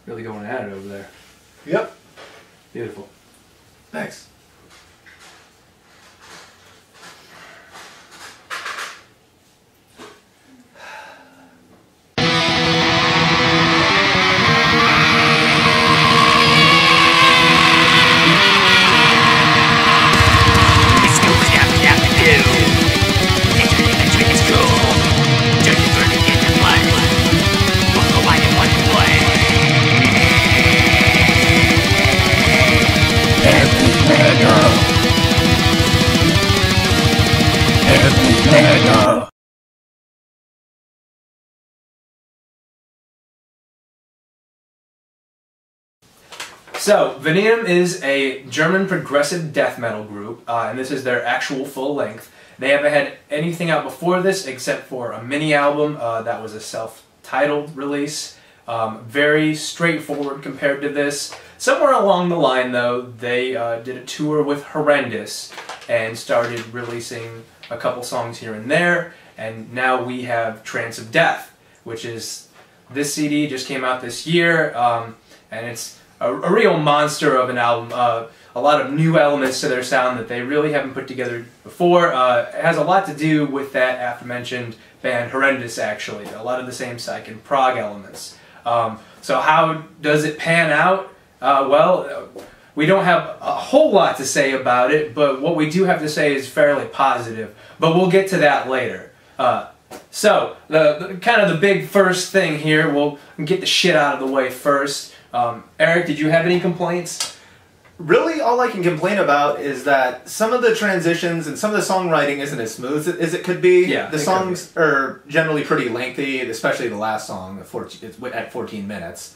Really going at it over there. Yep. Beautiful. Thanks. So, Venenum is a German progressive death metal group, and this is their actual full length. They haven't had anything out before this except for a mini album that was a self-titled release. Very straightforward compared to this. Somewhere along the line, though, they did a tour with Horrendous and started releasing a couple songs here and there, and now we have Trance of Death, which is this CD, just came out this year, and it's a real monster of an album. A lot of new elements to their sound that they really haven't put together before. It has a lot to do with that aforementioned band Horrendous, actually. A lot of the same psych and prog elements. So how does it pan out? Well, we don't have a whole lot to say about it, but what we do have to say is fairly positive. But we'll get to that later. So, kind of the big first thing here, we'll get the shit out of the way first. Eric, did you have any complaints? Really, all I can complain about is that some of the transitions and some of the songwriting isn't as smooth as it could be. Yeah, the songs are generally pretty lengthy, especially the last song, it's at 14 minutes.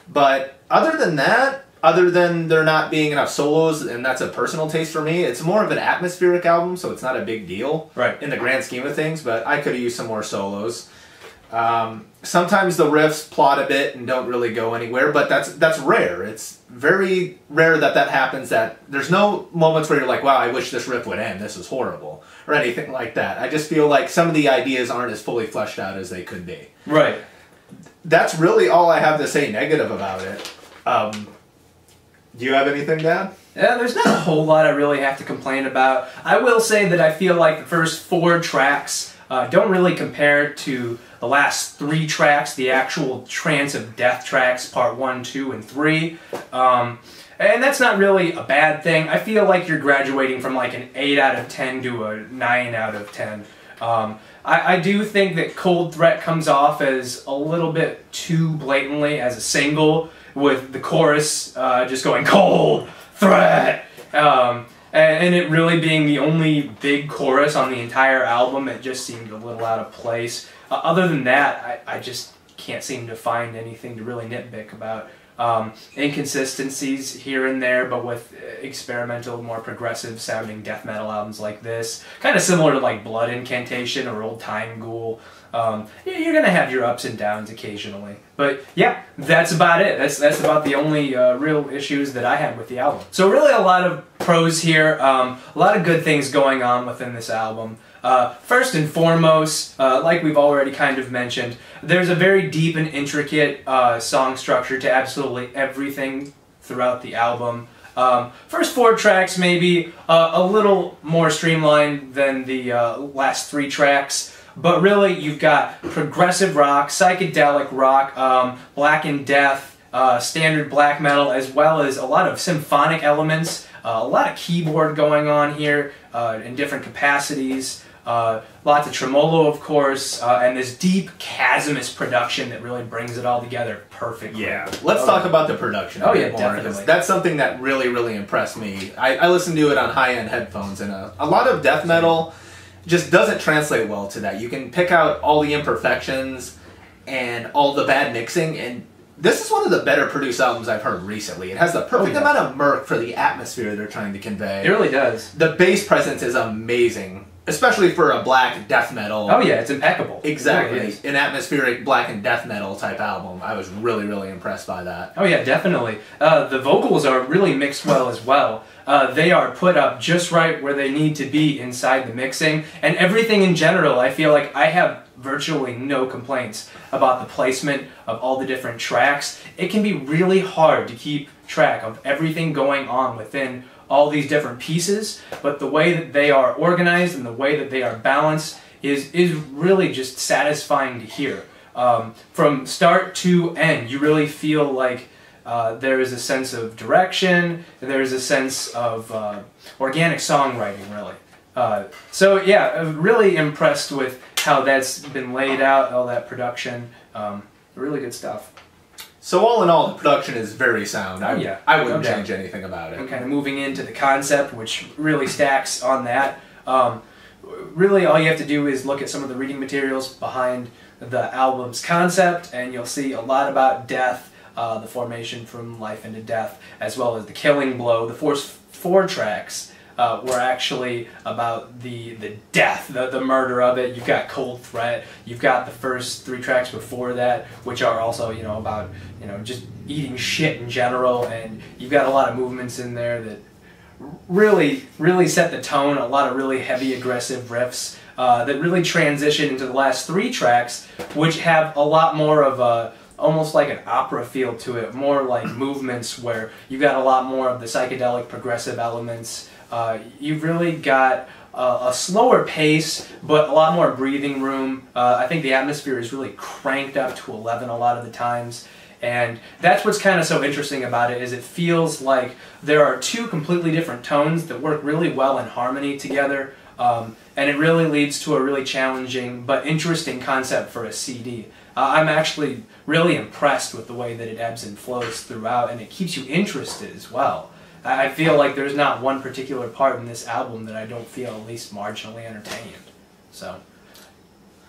But other than that, other than there not being enough solos, and that's a personal taste for me, it's more of an atmospheric album, so it's not a big deal in the grand scheme of things, but I could have used some more solos. Sometimes the riffs plot a bit and don't really go anywhere, but that's rare. It's very rare that happens, that there's no moments where you're like, wow, I wish this riff would end, this is horrible, or anything like that. I just feel like some of the ideas aren't as fully fleshed out as they could be. Right. That's really all I have to say negative about it. Do you have anything, Dan? Yeah, there's not a whole lot I really have to complain about. I will say that I feel like the first 4 tracks don't really compare to the last 3 tracks, the actual Trance of Death tracks, part 1, 2, and 3. And that's not really a bad thing. I feel like you're graduating from like an 8 out of 10 to a 9 out of 10. I do think that Cold Threat comes off as a little bit too blatantly as a single, with the chorus just going, Cold Threat! And it really being the only big chorus on the entire album. It just seemed a little out of place. Other than that, I just can't seem to find anything to really nitpick about. Inconsistencies here and there, but with experimental, more progressive sounding death metal albums like this. Kind of similar to like Blood Incantation or Old Time Ghoul. You're going to have your ups and downs occasionally. But yeah, that's about it. That's about the only real issues that I had with the album. So really a lot of pros here, a lot of good things going on within this album. First and foremost, like we've already kind of mentioned, there's a very deep and intricate song structure to absolutely everything throughout the album. First 4 tracks maybe a little more streamlined than the last 3 tracks, but really you've got progressive rock, psychedelic rock, black and death, standard black metal, as well as a lot of symphonic elements, a lot of keyboard going on here in different capacities. Lots of tremolo, of course, and this deep chasmous production that really brings it all together perfectly. Yeah, let's talk about the production. Oh yeah, definitely. That's something that really, really impressed me. I listened to it on high-end headphones, and a lot of death metal just doesn't translate well to that. You can pick out all the imperfections and all the bad mixing, and this is one of the better produced albums I've heard recently. It has the perfect amount of murk for the atmosphere they're trying to convey. It really does. The bass presence is amazing. especially for a black death metal. Oh yeah, it's impeccable. Exactly. It really is. An atmospheric black and death metal type album. I was really, really impressed by that. Oh yeah, definitely. The vocals are really mixed well as well. They are put up just right where they need to be inside the mixing, and everything in general, I feel like I have virtually no complaints about the placement of all the different tracks. It can be really hard to keep track of everything going on within all these different pieces, but the way that they are organized and the way that they are balanced is really just satisfying to hear. From start to end, you really feel like there is a sense of direction, there is a sense of organic songwriting, really. So yeah, I'm really impressed with how that's been laid out, all that production. Really good stuff. So all in all, the production is very sound. Yeah, I wouldn't change anything about it. And kind of moving into the concept, which really stacks on that. Really, all you have to do is look at some of the reading materials behind the album's concept, and you'll see a lot about death, the formation from life into death, as well as the killing blow. The first 4 tracks were actually about the death, the murder of it. You've got Cold Threat. You've got the first 3 tracks before that, which are also, you know, about, you know, just eating shit in general. And you've got a lot of movements in there that really set the tone. A lot of really heavy, aggressive riffs that really transition into the last 3 tracks, which have a lot more of a almost like an opera feel to it, more like movements where you've got a lot more of the psychedelic progressive elements. You've really got a slower pace, but a lot more breathing room. I think the atmosphere is really cranked up to 11 a lot of the times. And that's what's kind of so interesting about it, is it feels like there are 2 completely different tones that work really well in harmony together. And it really leads to a really challenging but interesting concept for a CD. I'm actually really impressed with the way that it ebbs and flows throughout, and it keeps you interested as well. I feel like there's not one particular part in this album that I don't feel at least marginally entertained. So,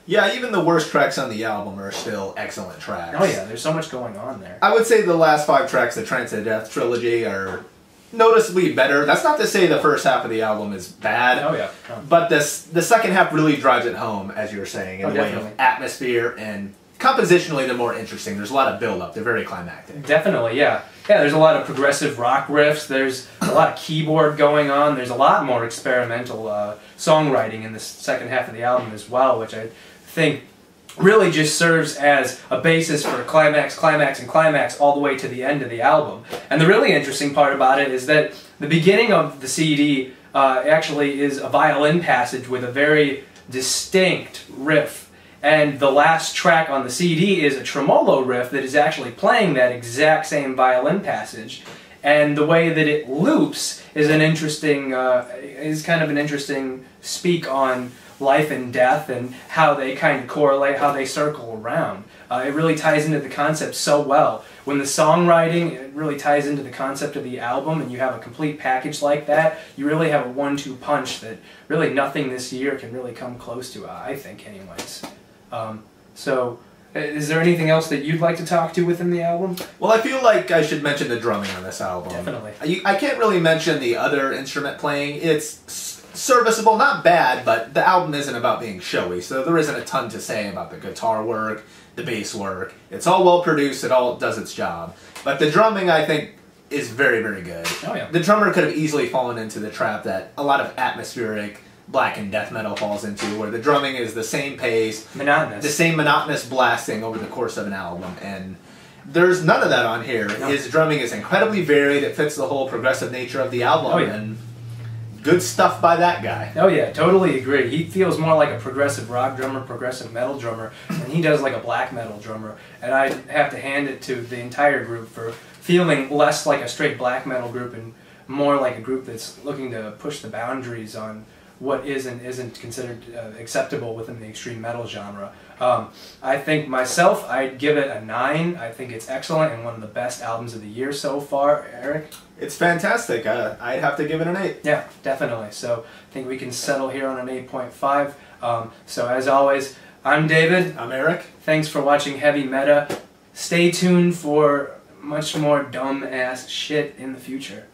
yeah, even the worst tracks on the album are still excellent tracks. oh yeah, there's so much going on there. I would say the last 5 tracks, the Trance to Death trilogy, are noticeably better. That's not to say the first half of the album is bad. Oh yeah. But the second half really drives it home, as you were saying, in the way definitely. of atmosphere, and compositionally they're more interesting. There's a lot of build-up. They're very climactic. Definitely, yeah. Yeah, there's a lot of progressive rock riffs, there's a lot of keyboard going on, there's a lot more experimental songwriting in the second half of the album as well, which I think really just serves as a basis for climax, climax, and climax all the way to the end of the album. And the really interesting part about it is that the beginning of the CD actually is a violin passage with a very distinct riff. And the last track on the CD is a tremolo riff that is actually playing that exact same violin passage. And the way that it loops is an interesting, is kind of an interesting speak on life and death and how they kind of correlate, how they circle around. It really ties into the concept so well. When the songwriting, it really ties into the concept of the album, and you have a complete package like that, you really have a 1-2 punch that really nothing this year can really come close to, I think anyways. So, is there anything else that you'd like to talk to within the album? Well, I feel like I should mention the drumming on this album. Definitely. I can't really mention the other instrument playing. It's serviceable, not bad, but the album isn't about being showy, so there isn't a ton to say about the guitar work, the bass work. It's all well produced, it all does its job. But the drumming, I think, is very, very good. Oh, yeah. The drummer could have easily fallen into the trap that a lot of atmospheric black and death metal falls into, where the drumming is the same pace, monotonous, the same monotonous blasting over the course of an album, and there's none of that on here. No. His drumming is incredibly varied. It fits the whole progressive nature of the album, and good stuff by that guy. Oh yeah, totally agree. He feels more like a progressive rock drummer, progressive metal drummer, and he does like a black metal drummer. And I have to hand it to the entire group for feeling less like a straight black metal group and more like a group that's looking to push the boundaries on what is and isn't considered acceptable within the extreme metal genre. I think myself, I'd give it a 9. I think it's excellent and one of the best albums of the year so far. Eric? It's fantastic. I'd have to give it an 8. Yeah, definitely. So I think we can settle here on an 8.5. So as always, I'm David. I'm Eric. Thanks for watching Heavy Meta. Stay tuned for much more dumb-ass shit in the future.